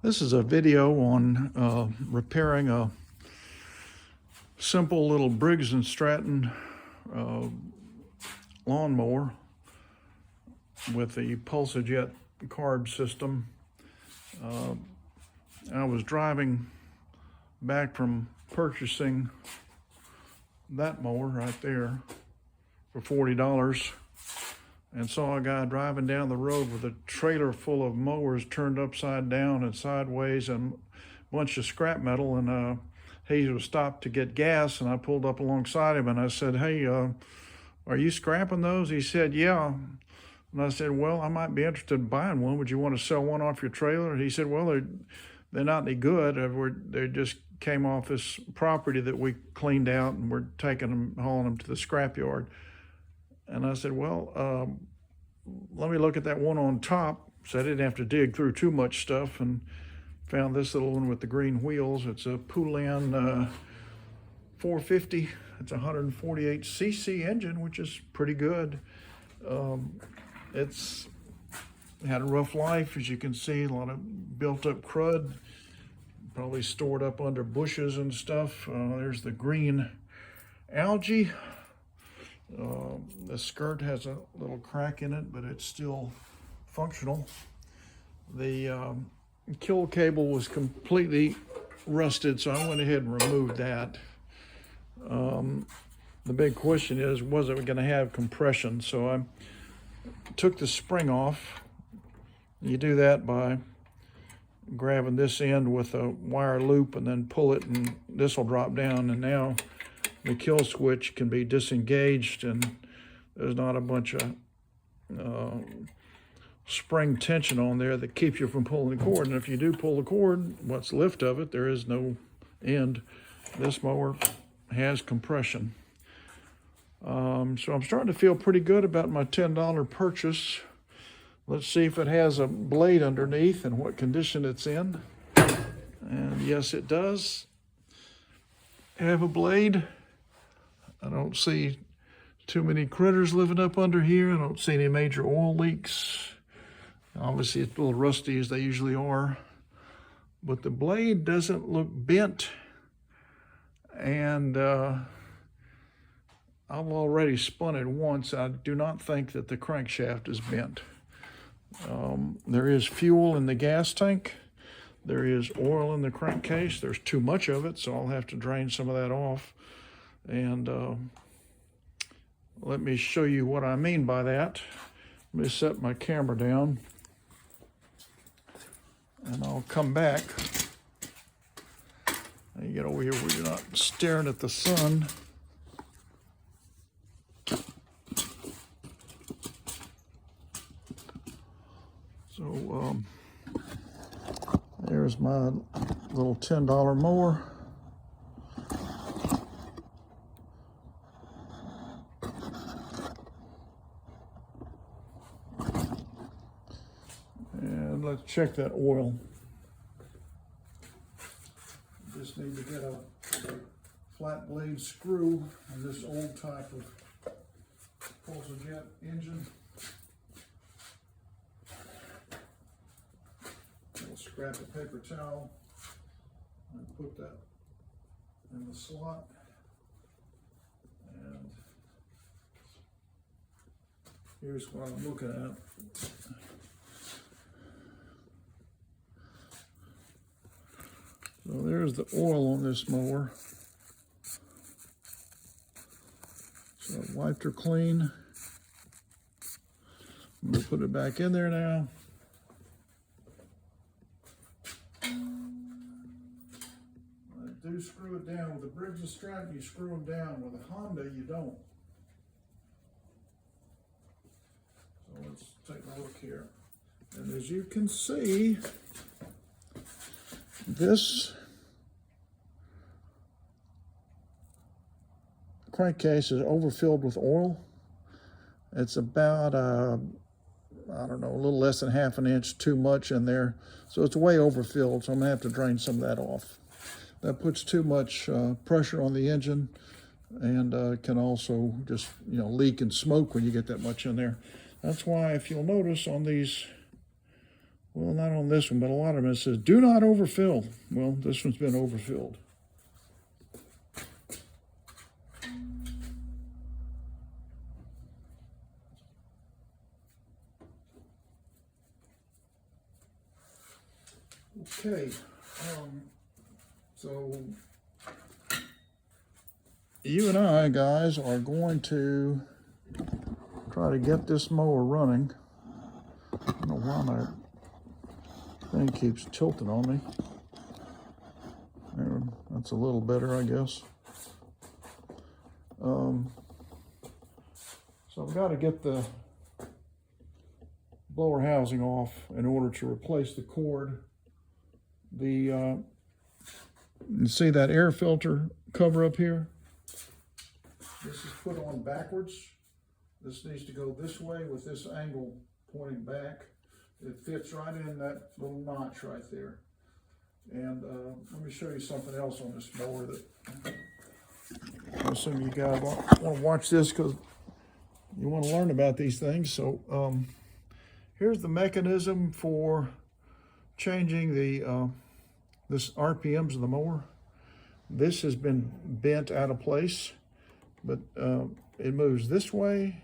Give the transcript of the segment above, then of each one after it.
This is a video on repairing a simple little Briggs and Stratton lawnmower with the pulsa-jet carb system. I was driving back from purchasing that mower right there for $40 and saw a guy driving down the road with a trailer full of mowers turned upside down and sideways and a bunch of scrap metal, and he was stopped to get gas, and I pulled up alongside him and I said, "Hey, are you scrapping those?" He said, "Yeah." And I said, "Well, I might be interested in buying one. Would you want to sell one off your trailer?" And he said, "Well, they're not any good. They just came off this property that we cleaned out, and we're taking them, hauling them to the scrapyard." And I said, "Well, let me look at that one on top." So I didn't have to dig through too much stuff, and found this little one with the green wheels. It's a Poulan 450. It's a 148cc engine, which is pretty good. It's had a rough life, as you can see, a lot of built up crud, probably stored up under bushes and stuff. There's the green algae. The skirt has a little crack in it, but it's still functional. The kill cable was completely rusted, so I went ahead and removed that. The big question is, was it going to have compression? So I took the spring off. You do that by grabbing this end with a wire loop and then pull it, and this will drop down, and now the kill switch can be disengaged, and there's not a bunch of spring tension on there that keeps you from pulling the cord. And if you do pull the cord, what's left of it, there is no end. This mower has compression. So I'm starting to feel pretty good about my $10 purchase. Let's see if it has a blade underneath and what condition it's in. And yes, it does have a blade. I don't see too many critters living up under here. I don't see any major oil leaks. Obviously, it's a little rusty, as they usually are. But the blade doesn't look bent. And I've already spun it once. I do not think that the crankshaft is bent. There is fuel in the gas tank. There is oil in the crankcase. There's too much of it, so I'll have to drain some of that off. And let me show you what I mean by that. Let me set my camera down, and I'll come back. And you get over here where you're not staring at the sun. So there's my little $10 mower. And let's check that oil. Just need to get a flat blade screw on this old type of pulsa-jet engine. We'll scrap a paper towel and put that in the slot. And here's what I'm looking at. So there's the oil on this mower. So I wiped her clean. I'm going to put it back in there now. I do screw it down. With the Briggs and Stratton, you screw them down. With a Honda, you don't. So let's take a look here. And as you can see, this crankcase is overfilled with oil. It's about, I don't know, a little less than half an inch too much in there. So it's way overfilled, so I'm gonna have to drain some of that off. That puts too much pressure on the engine, and can also just, leak and smoke when you get that much in there. That's why, if you'll notice on these Well, not on this one, but a lot of them it says, do not overfill. Well, this one's been overfilled. Okay, so you and I, guys, are going to try to get this mower running. I don't know why my thing keeps tilting on me. There, that's a little better, I guess. So I've got to get the blower housing off in order to replace the cord. You see that air filter cover up here? This is put on backwards. This needs to go this way with this angle pointing back. It fits right in that little notch right there. And let me show you something else on this mower that I assume you guys want to watch this because you want to learn about these things. So here's the mechanism for changing the this RPMs of the mower. This has been bent out of place, but it moves this way,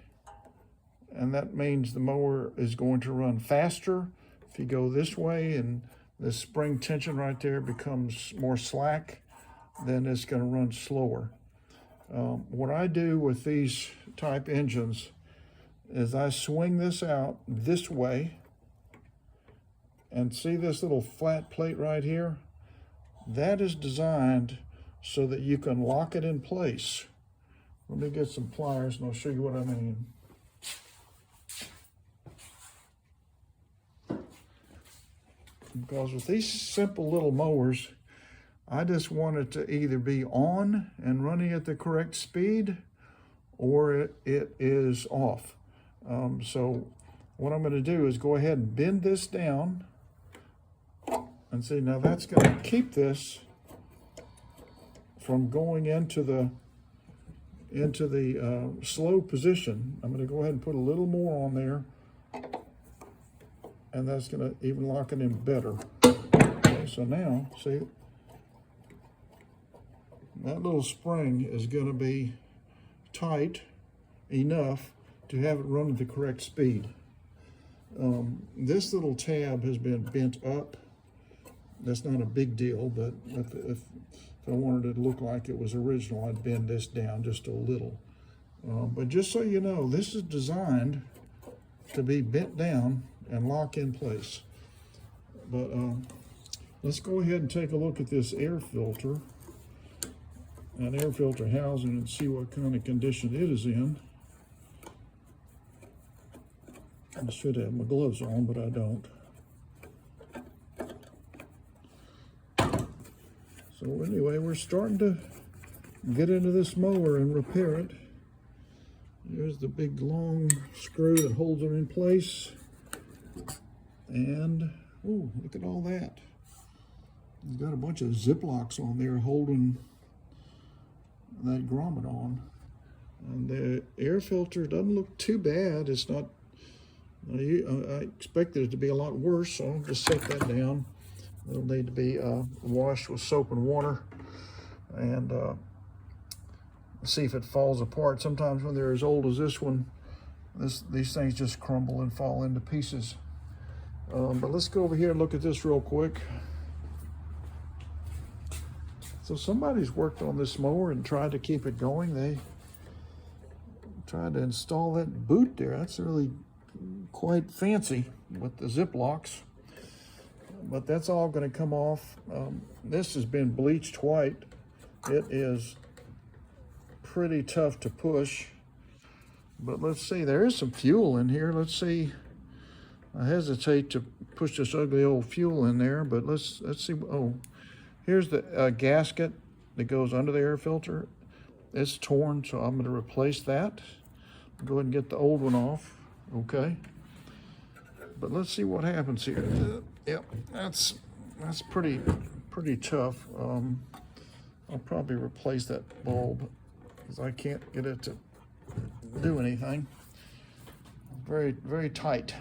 and that means the mower is going to run faster. If you go this way and the spring tension right there becomes more slack, then it's going to run slower. What I do with these type engines is I swing this out this way, and see this little flat plate right here? That is designed so that you can lock it in place. Let me get some pliers and I'll show you what I mean. Because with these simple little mowers, I just want it to either be on and running at the correct speed, or it is off. So what I'm going to do is go ahead and bend this down. And see, now that's going to keep this from going into the slow position. I'm going to go ahead and put a little more on there, and that's going to even lock it in better. Okay, so now, see, that little spring is going to be tight enough to have it run at the correct speed. This little tab has been bent up. That's not a big deal, but if I wanted it to look like it was original, I'd bend this down just a little. But just so you know, this is designed to be bent down and lock in place. But let's go ahead and take a look at this air filter and air filter housing and see what kind of condition it is in. I should have my gloves on, but I don't. So anyway, we're starting to get into this mower and repair it. Here's the big long screw that holds it in place. And, oh, look at all that. It's got a bunch of zip locks on there holding that grommet on. And the air filter doesn't look too bad. It's not, I expected it to be a lot worse, so I'll just set that down. It'll need to be washed with soap and water, and see if it falls apart. Sometimes when they're as old as this one, these things just crumble and fall into pieces. But let's go over here and look at this real quick. So somebody's worked on this mower and tried to keep it going. They tried to install that boot there. That's really quite fancy with the zip locks. But that's all going to come off. This has been bleached white. It is pretty tough to push. But let's see, there is some fuel in here. Let's see. I hesitate to push this ugly old fuel in there, but let's see. Oh, here's the gasket that goes under the air filter. It's torn, so I'm going to replace that. Go ahead and get the old one off. Okay. But let's see what happens here. Yep, that's pretty tough. I'll probably replace that bulb because I can't get it to do anything. Very, very tight.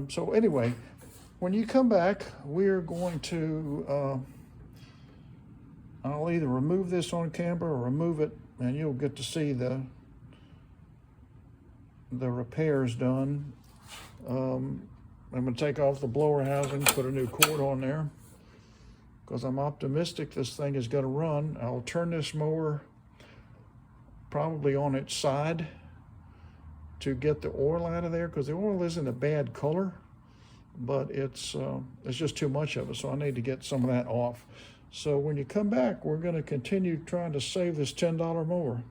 So anyway, when you come back, we're going to, I'll either remove this on camera or remove it, and you'll get to see the repairs done. I'm going to take off the blower housing, put a new cord on there, because I'm optimistic this thing is going to run. I'll turn this mower probably on its side to get the oil out of there, because the oil isn't a bad color, but it's just too much of it, so I need to get some of that off. So when you come back, we're going to continue trying to save this $10 mower.